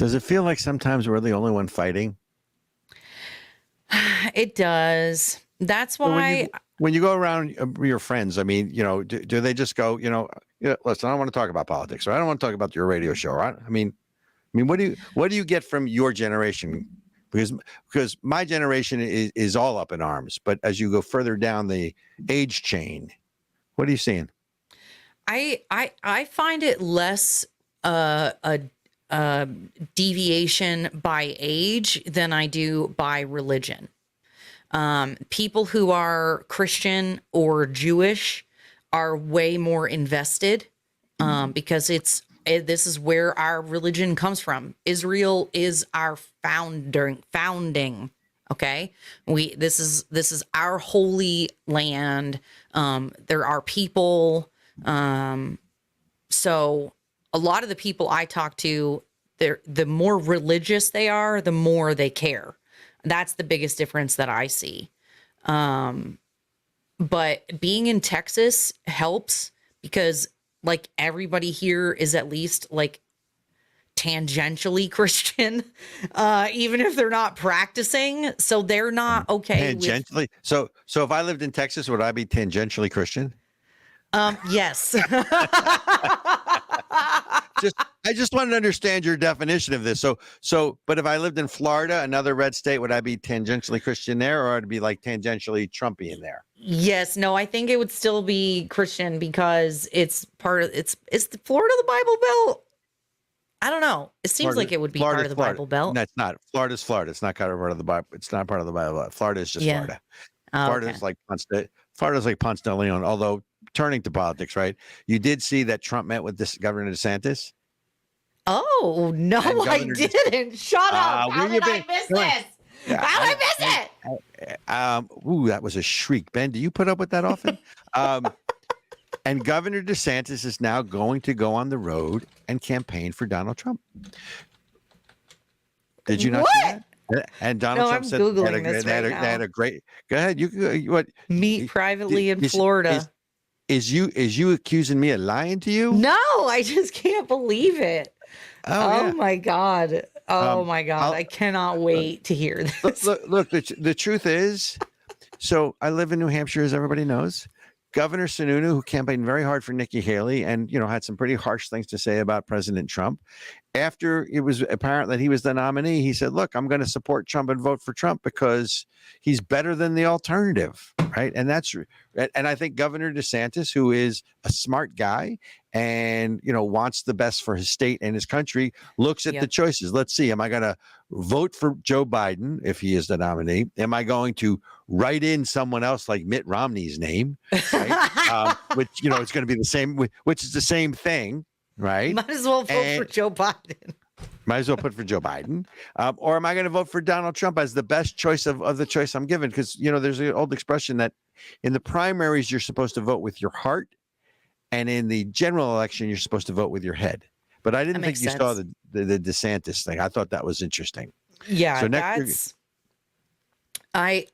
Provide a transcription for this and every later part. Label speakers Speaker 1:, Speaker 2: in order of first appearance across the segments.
Speaker 1: Does it feel like sometimes we're the only one fighting?
Speaker 2: It does. That's
Speaker 1: So
Speaker 2: why.
Speaker 1: when you go around your friends, I mean, do they just go, listen, I don't want to talk about politics, or I don't want to talk about your radio show, right? I mean, what do you get from your generation? Because my generation is all up in arms, but as you go further down the age chain, what are you seeing?
Speaker 2: I find it less a deviation by age than I do by religion. People who are Christian or Jewish are way more invested because this is where our religion comes from. Israel is our founding. Okay, this is our holy land. There are people. So a lot of the people I talk to, the more religious they are, the more they care. That's the biggest difference that I see. But being in Texas helps because like everybody here is at least like tangentially Christian, even if they're not practicing. So they're not okay
Speaker 1: Tangentially. So if I lived in Texas, would I be tangentially Christian?
Speaker 2: Yes.
Speaker 1: I just want to understand your definition of this. But if I lived in Florida, another red state, would I be tangentially Christian there, or I'd be like tangentially Trumpian there?
Speaker 2: Yes, no, I think it would still be Christian because it's part of it's the Florida the Bible Belt. I don't know. It seems like it would be part of the Bible Belt.
Speaker 1: No, it's not. Florida's Florida. It's not part of the Bible. It's not part of the Bible Belt. Florida is just Florida.
Speaker 2: Oh,
Speaker 1: Florida's
Speaker 2: okay.
Speaker 1: like Florida's like Ponce de Leon. Although turning to politics, right? You did see that Trump met with this Governor DeSantis.
Speaker 2: Oh no, I didn't. Shut up! How did I miss this? How did I miss it?
Speaker 1: Ooh, that was a shriek. Ben, do you put up with that often? And Governor DeSantis is now going to go on the road and campaign for Donald Trump. Did you not see that? And Donald Trump said they had a great. Go ahead. What?
Speaker 2: Meet privately in Florida.
Speaker 1: Is you accusing me of lying to you?
Speaker 2: No, I just can't believe it. Oh yeah. My God. Oh my God. I cannot wait to hear this.
Speaker 1: Look, the truth is, so I live in New Hampshire, as everybody knows. Governor Sununu, who campaigned very hard for Nikki Haley and, had some pretty harsh things to say about President Trump. After it was apparent that he was the nominee, he said, look, I'm going to support Trump and vote for Trump because he's better than the alternative. Right. And I think Governor DeSantis, who is a smart guy and, wants the best for his state and his country, looks at the choices. Let's see. Am I going to vote for Joe Biden if he is the nominee? Am I going to write in someone else like Mitt Romney's name? Right? Which, it's going to be the same, which is the same thing. Right.
Speaker 2: Might as well vote for Joe Biden.
Speaker 1: Might as well put for Joe Biden. Or am I going to vote for Donald Trump as the best choice of the choice I'm given? Because, there's an old expression that in the primaries, you're supposed to vote with your heart. And in the general election, you're supposed to vote with your head. But I didn't think you saw the DeSantis thing. I thought that was interesting.
Speaker 2: Yeah, so I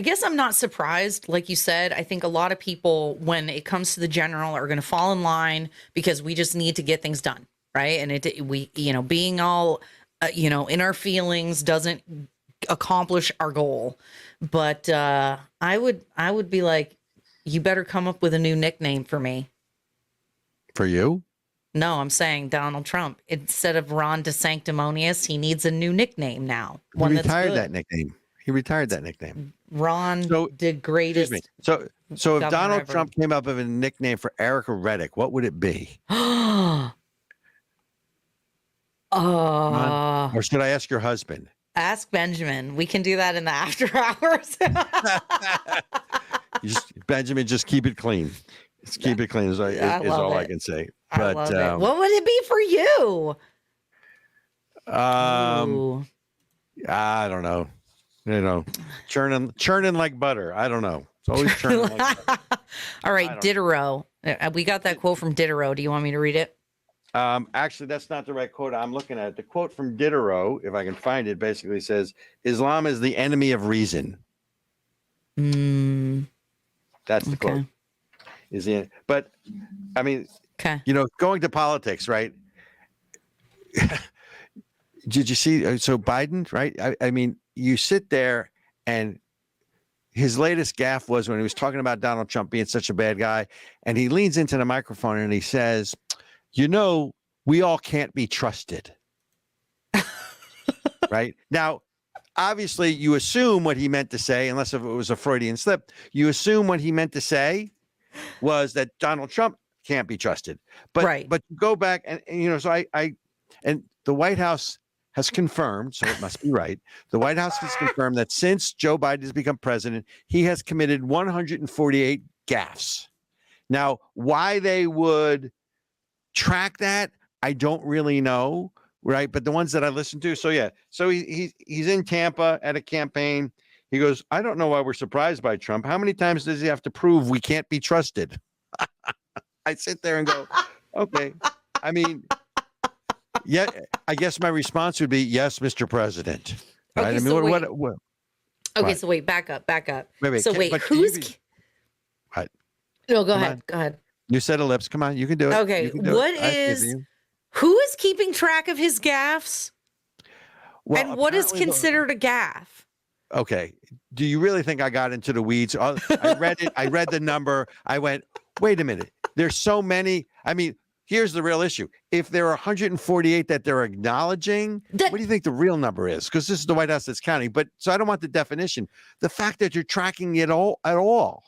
Speaker 2: guess I'm not surprised. Like you said, I think a lot of people, when it comes to the general, are going to fall in line because we just need to get things done. Right. And being all, in our feelings doesn't accomplish our goal. But I would be like, you better come up with a new nickname for me.
Speaker 1: For you?
Speaker 2: No, I'm saying Donald Trump. Instead of Ron DeSanctimonious, he needs a new nickname now.
Speaker 1: He retired that nickname. He retired that nickname.
Speaker 2: Ron, the greatest.
Speaker 1: So if Donald Trump came up with a nickname for Ericka Redic, what would it be? Or should I ask your husband?
Speaker 2: Ask Benjamin. We can do that in the after hours.
Speaker 1: Benjamin, just keep it clean. Just keep it clean is all I can say. But
Speaker 2: what would it be for you?
Speaker 1: I don't know. Churning like butter. I don't know. It's always churning like butter.
Speaker 2: All right, Diderot. We got that quote from Diderot. Do you want me to read it?
Speaker 1: Actually, that's not the right quote I'm looking at. The quote from Diderot, if I can find it, basically says, Islam is the enemy of reason. That's the quote. But I mean, going to politics, right? Did you see? So Biden, right? I mean, you sit there and his latest gaffe was when he was talking about Donald Trump being such a bad guy, and he leans into the microphone and he says, we all can't be trusted. Right? Now, obviously, you assume what he meant to say, unless if it was a Freudian slip, you assume what he meant to say was that Donald Trump can't be trusted. But go back and so and the White House has confirmed, so it must be right. The White House has confirmed that since Joe Biden has become president, he has committed 148 gaffes. Now, why they would track that, I don't really know, right? But the ones that I listened to, so he's in Tampa at a campaign. He goes, I don't know why we're surprised by Trump. How many times does he have to prove we can't be trusted? I sit there and go, okay. I mean, yeah, I guess my response would be yes, Mr. President. Right?
Speaker 2: Okay,
Speaker 1: I mean, what?
Speaker 2: Okay,
Speaker 1: what?
Speaker 2: So wait, back up.
Speaker 1: Wait,
Speaker 2: so wait, who's?
Speaker 1: What?
Speaker 2: No, go ahead. Go ahead.
Speaker 1: You said ellipse. Come on, you can do it.
Speaker 2: Okay, who is keeping track of his gaffes? Well, and what is considered a gaffe?
Speaker 1: Okay. Do you really think I got into the weeds? I read it. I read the number. I went, wait a minute. There's so many. I mean, here's the real issue. If there are 148 that they're acknowledging, what do you think the real number is? Because this is the White House that's counting. But so I don't want the definition. The fact that you're tracking it all at all.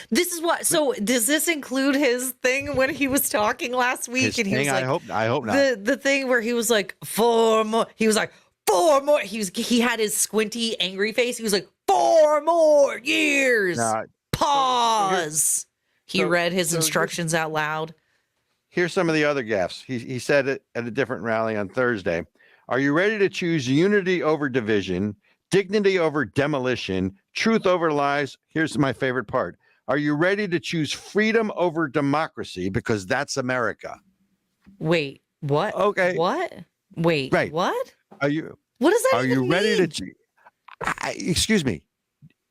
Speaker 2: This is what. So does this include his thing when he was talking last week? And he was like,
Speaker 1: I hope not.
Speaker 2: The thing where he was like 4 more. He was like 4 more. He had his squinty, angry face. He was like 4 more years. Pause. He read his instructions out loud.
Speaker 1: Here's some of the other gaffes. He said it at a different rally on Thursday. Are you ready to choose unity over division, dignity over demolition, truth over lies? Here's my favorite part. Are you ready to choose freedom over democracy? Because that's America.
Speaker 2: Wait, what?
Speaker 1: Okay.
Speaker 2: What? Wait,
Speaker 1: right.
Speaker 2: What?
Speaker 1: Are you?
Speaker 2: What does that
Speaker 1: Are
Speaker 2: even
Speaker 1: you ready
Speaker 2: mean?
Speaker 1: to? Excuse me.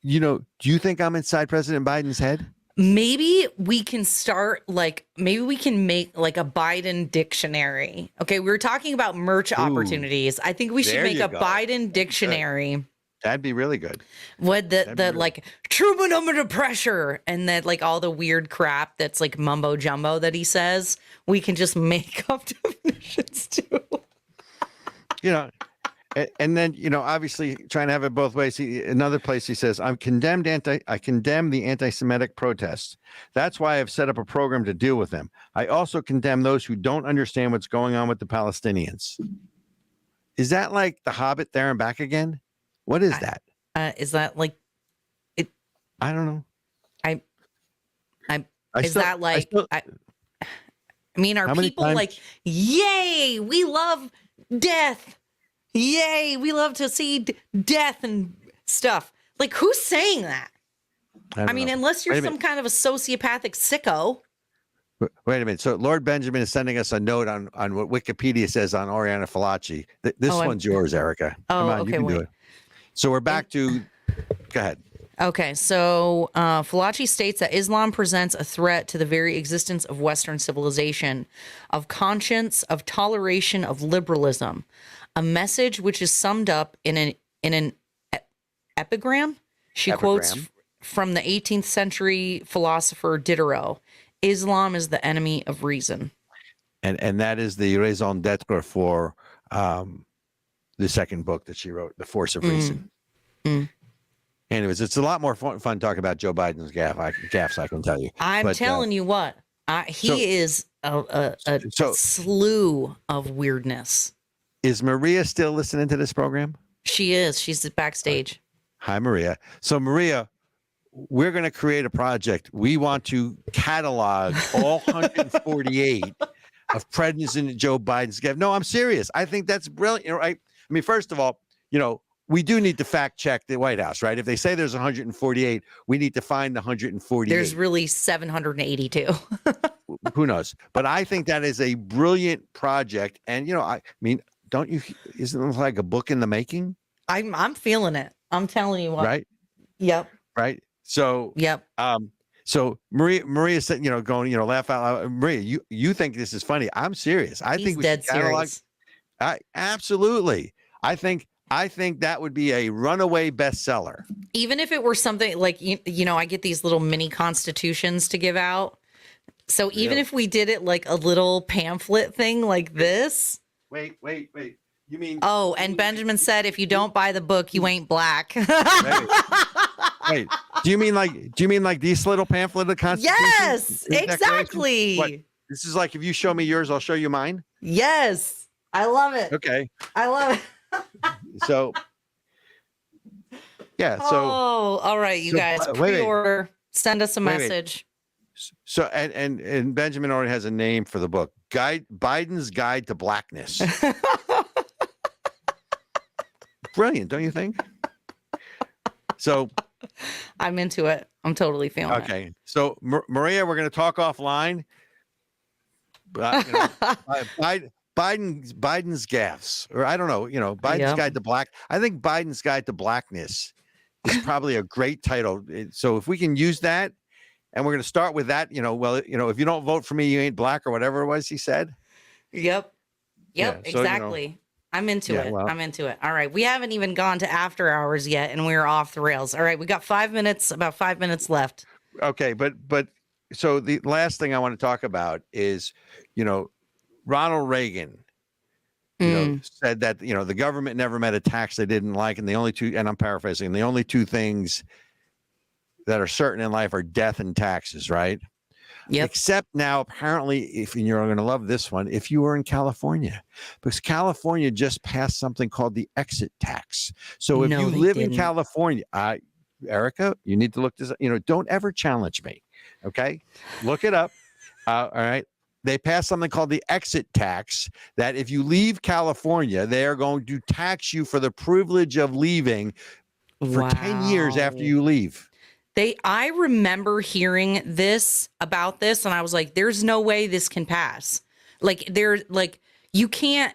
Speaker 1: Do you think I'm inside President Biden's head?
Speaker 2: Maybe we can start maybe we can make like a Biden dictionary. Okay, we were talking about merch opportunities. I think we should make a Biden dictionary.
Speaker 1: That'd be really good.
Speaker 2: What like Truman under pressure and that like all the weird crap that's like mumbo jumbo that he says, we can just make up definitions too.
Speaker 1: And then, obviously trying to have it both ways. Another place he says, I condemn the anti-Semitic protests. That's why I've set up a program to deal with them. I also condemn those who don't understand what's going on with the Palestinians. Is that like The Hobbit there and back again? What is that?
Speaker 2: Is that like it?
Speaker 1: I don't know.
Speaker 2: I mean, are people like, yay, we love death. Yay, we love to see death and stuff. Like, who's saying that? I mean, unless you're some kind of a sociopathic sicko.
Speaker 1: Wait a minute. So Lord Benjamin is sending us a note on what Wikipedia says on Oriana Fallaci. This one's yours, Ericka. Come on,
Speaker 2: okay,
Speaker 1: you can do it. So we're back to, go ahead.
Speaker 2: Okay, so Fallaci states that Islam presents a threat to the very existence of Western civilization, of conscience, of toleration, of liberalism. A message which is summed up in an epigram. She quotes from the 18th century philosopher Diderot. Islam is the enemy of reason.
Speaker 1: And that is the raison d'etre for the second book that she wrote, The Force of Reason. Anyways, it's a lot more fun talking about Joe Biden's gaffes, I can tell you.
Speaker 2: I'm telling you what, he is a slew of weirdness.
Speaker 1: Is Maria still listening to this program?
Speaker 2: She is. She's backstage.
Speaker 1: Hi, Maria. So, Maria, we're going to create a project. We want to catalog all 148 of President Joe Biden's gaffes. No, I'm serious. I think that's brilliant. Right? I mean, first of all, we do need to fact check the White House, right? If they say there's 148, we need to find the 148.
Speaker 2: There's really 782.
Speaker 1: Who knows? But I think that is a brilliant project. And, I mean, isn't it like a book in the making?
Speaker 2: I'm feeling it. I'm telling you what.
Speaker 1: Right?
Speaker 2: Yep.
Speaker 1: Right. So,
Speaker 2: yep.
Speaker 1: So Maria said, going, laugh out loud. Maria, you think this is funny. I'm serious. I think we should catalog. Absolutely. I think that would be a runaway bestseller.
Speaker 2: Even if it were something like, I get these little mini constitutions to give out. So even if we did it like a little pamphlet thing like this.
Speaker 1: Wait. You mean?
Speaker 2: Oh, and Benjamin said, if you don't buy the book, you ain't black.
Speaker 1: Wait. Do you mean like these little pamphlet of the Constitution?
Speaker 2: Yes, exactly.
Speaker 1: What? This is like, if you show me yours, I'll show you mine.
Speaker 2: Yes, I love it.
Speaker 1: Okay.
Speaker 2: I love it.
Speaker 1: So, yeah. So.
Speaker 2: Oh, all right, you guys. Pre-order. Send us a message.
Speaker 1: So, and Benjamin already has a name for the book. Biden's Guide to Blackness. Brilliant, don't you think? So
Speaker 2: I'm into it. I'm totally feeling it.
Speaker 1: Okay. So Maria, we're going to talk offline. Biden's gaffes, or I don't know, Biden's Guide to Black. I think Biden's Guide to Blackness is probably a great title. So if we can use that, and we're going to start with that, if you don't vote for me, you ain't black, or whatever it was he said.
Speaker 2: Yep.
Speaker 1: Yeah, so,
Speaker 2: exactly. I'm into it.
Speaker 1: Well,
Speaker 2: I'm into it. All right. We haven't even gone to after hours yet, and we're off the rails. All right. We got about 5 minutes left.
Speaker 1: Okay. But so the last thing I want to talk about is, Ronald Reagan, said that, the government never met a tax they didn't like. And I'm paraphrasing, the only two things that are certain in life are death and taxes, right?
Speaker 2: Yep.
Speaker 1: Except now, apparently, and you're going to love this one, if you were in California, because California just passed something called the exit tax. So if you live in California, Ericka, you need to look this up. Don't ever challenge me. Okay. Look it up. All right. They passed something called the exit tax, that if you leave California, they are going to tax you for the privilege of leaving for 10 years after you leave.
Speaker 2: I remember hearing about this, and I was like, there's no way this can pass. You can't,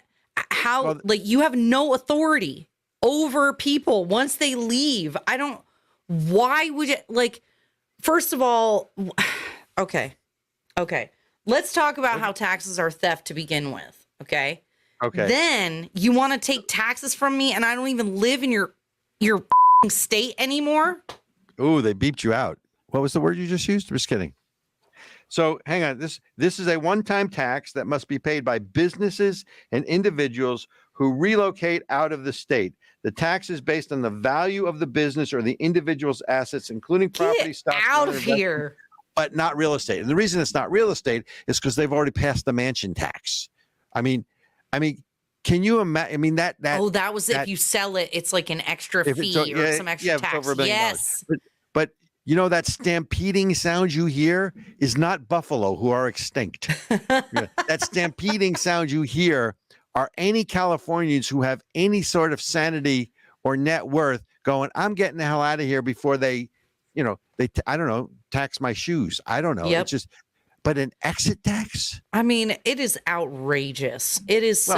Speaker 2: you have no authority over people once they leave. Why would it, first of all, okay. Let's talk about how taxes are theft to begin with. Okay. Then you want to take taxes from me, and I don't even live in your state anymore.
Speaker 1: Oh, they beeped you out. What was the word you just used? I'm just kidding. So hang on. This is a one-time tax that must be paid by businesses and individuals who relocate out of the state. The tax is based on the value of the business or the individual's assets, including property, stock,
Speaker 2: out of here,
Speaker 1: but not real estate. And the reason it's not real estate is because they've already passed the mansion tax. I mean, can you imagine? That
Speaker 2: was if you sell it, it's like an extra fee or some extra tax. Yes.
Speaker 1: But that stampeding sound you hear is not buffalo, who are extinct. That stampeding sound you hear are any Californians who have any sort of sanity or net worth going, I'm getting the hell out of here before they I don't know, tax my shoes. I don't know.
Speaker 2: Yep.
Speaker 1: It's just, but an exit tax?
Speaker 2: I mean, it is outrageous. It is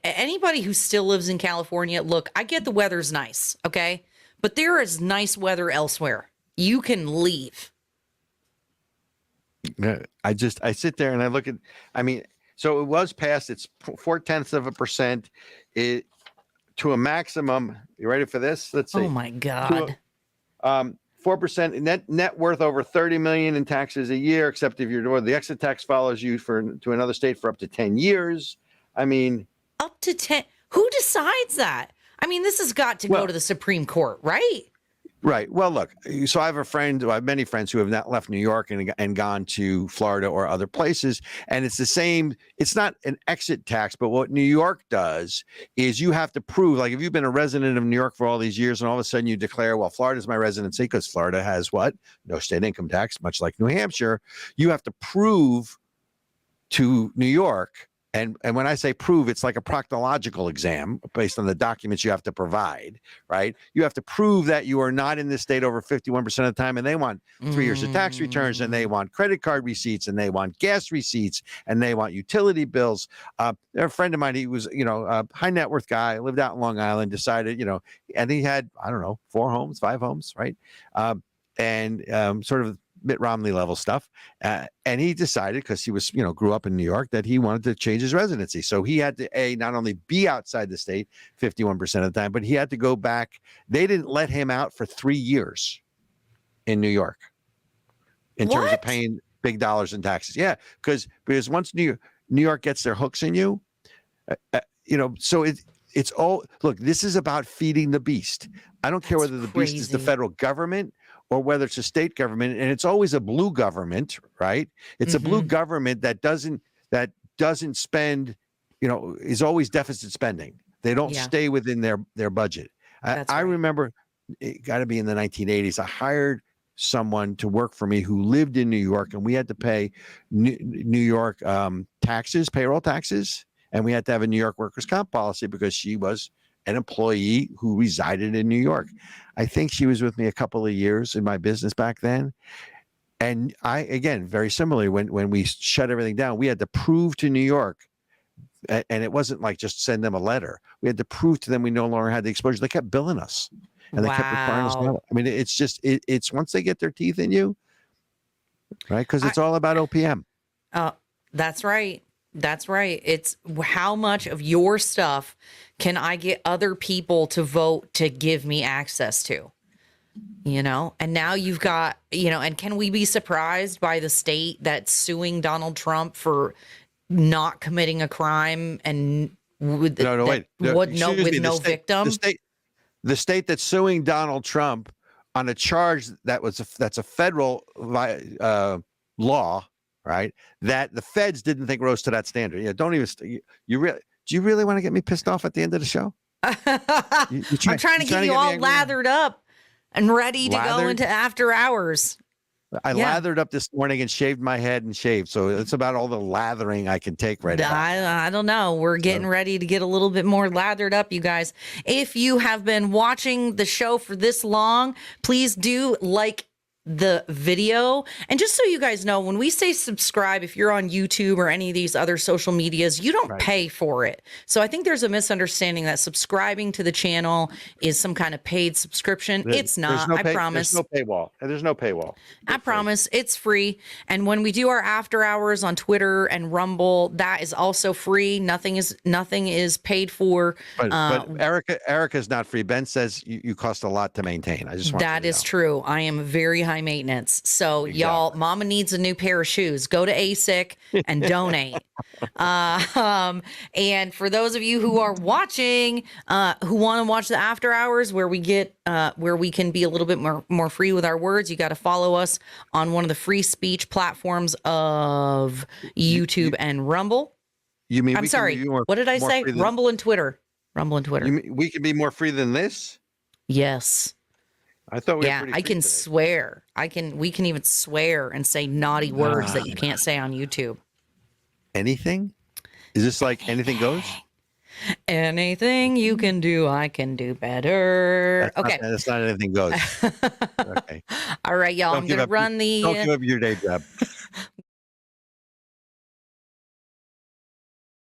Speaker 2: anybody who still lives in California, look, I get the weather's nice, okay? But there is nice weather elsewhere. You can leave.
Speaker 1: I sit there and I look at, so it was passed, it's 0.4%. It to a maximum. You ready for this? Let's see.
Speaker 2: Oh my God.
Speaker 1: 4% net worth over 30 million in taxes a year, except if the exit tax follows you to another state for up to 10 years.
Speaker 2: Up to 10. Who decides that? This has got to go to the Supreme Court, right?
Speaker 1: Right. Well, look, so I have many friends who have not left New York and gone to Florida or other places. And it's the same. It's not an exit tax, but what New York does is you have to prove, like if you've been a resident of New York for all these years and all of a sudden you declare, well, Florida's my residency, because Florida has what? No state income tax, much like New Hampshire. You have to prove to New York. And when I say prove, it's like a proctological exam based on the documents you have to provide, right? You have to prove that you are not in this state over 51% of the time, and they want 3 years of tax returns, and they want credit card receipts, and they want gas receipts, and they want utility bills. A friend of mine, he was, a high net worth guy, lived out in Long Island, decided, and he had, I don't know, 4 homes, 5 homes, right? Sort of Mitt Romney level stuff. And he decided, because he was, grew up in New York, that he wanted to change his residency. So he had to, not only be outside the state 51% of the time, but he had to go back. They didn't let him out for 3 years in New York in terms of paying big dollars in taxes. Yeah, because once New York gets their hooks in you, so it's all, look, this is about feeding the beast. I don't care whether the beast is the federal government or whether it's a state government, and it's always a blue government, right? It's a blue government that doesn't spend, is always deficit spending. They don't stay within their budget. I remember, it got to be in the 1980s, I hired someone to work for me who lived in New York, and we had to pay New York taxes, payroll taxes, and we had to have a New York workers' comp policy because she was an employee who resided in New York. I think she was with me a couple of years in my business back then. And again, very similarly, when we shut everything down, we had to prove to New York, and it wasn't like just send them a letter. We had to prove to them we no longer had the exposure. They kept billing us, and they kept requiring us. I mean, it's just, it's once they get their teeth in you, right? Because it's all about OPM.
Speaker 2: That's right. That's right. It's how much of your stuff can I get other people to vote to give me access to, and now you've got, and can we be surprised by the state that's suing Donald Trump for not committing a crime and with no victim?
Speaker 1: The state that's suing Donald Trump on a charge that's a federal law, right? That the feds didn't think rose to that standard. Don't even. Do you really want to get me pissed off at the end of the show?
Speaker 2: I'm trying to get you all lathered up and ready to go into after hours.
Speaker 1: I lathered up this morning and shaved my head and shaved. So it's about all the lathering I can take right now.
Speaker 2: I don't know. We're getting ready to get a little bit more lathered up, you guys. If you have been watching the show for this long, please do like the video. And just so you guys know, when we say subscribe, if you're on YouTube or any of these other social medias, you don't pay for it. So I think there's a misunderstanding that subscribing to the channel is some kind of paid subscription. It's not. I promise.
Speaker 1: There's no paywall. There's no paywall.
Speaker 2: I promise it's free. And when we do our after hours on Twitter and Rumble, that is also free. Nothing is paid for.
Speaker 1: But Ericka's not free. Ben says you cost a lot to maintain. I just want
Speaker 2: that is true. I am very high maintenance. So y'all, mama needs a new pair of shoes. Go to ASIC and donate. And for those of you who are watching, who want to watch the after hours where we get, where we can be a little bit more free with our words, you got to follow us on one of the free speech platforms of YouTube and Rumble.
Speaker 1: You mean,
Speaker 2: I'm sorry. What did I say? Rumble and Twitter. Rumble and Twitter.
Speaker 1: You mean we can be more free than this?
Speaker 2: Yes.
Speaker 1: I thought we were
Speaker 2: I can today. Swear. We can even swear and say naughty words that you can't say on YouTube.
Speaker 1: Anything? Is this like anything goes?
Speaker 2: Anything you can do, I can do better.
Speaker 1: That's not anything goes. Okay.
Speaker 2: All right, y'all. I'm going to run the...
Speaker 1: Don't give up your day job.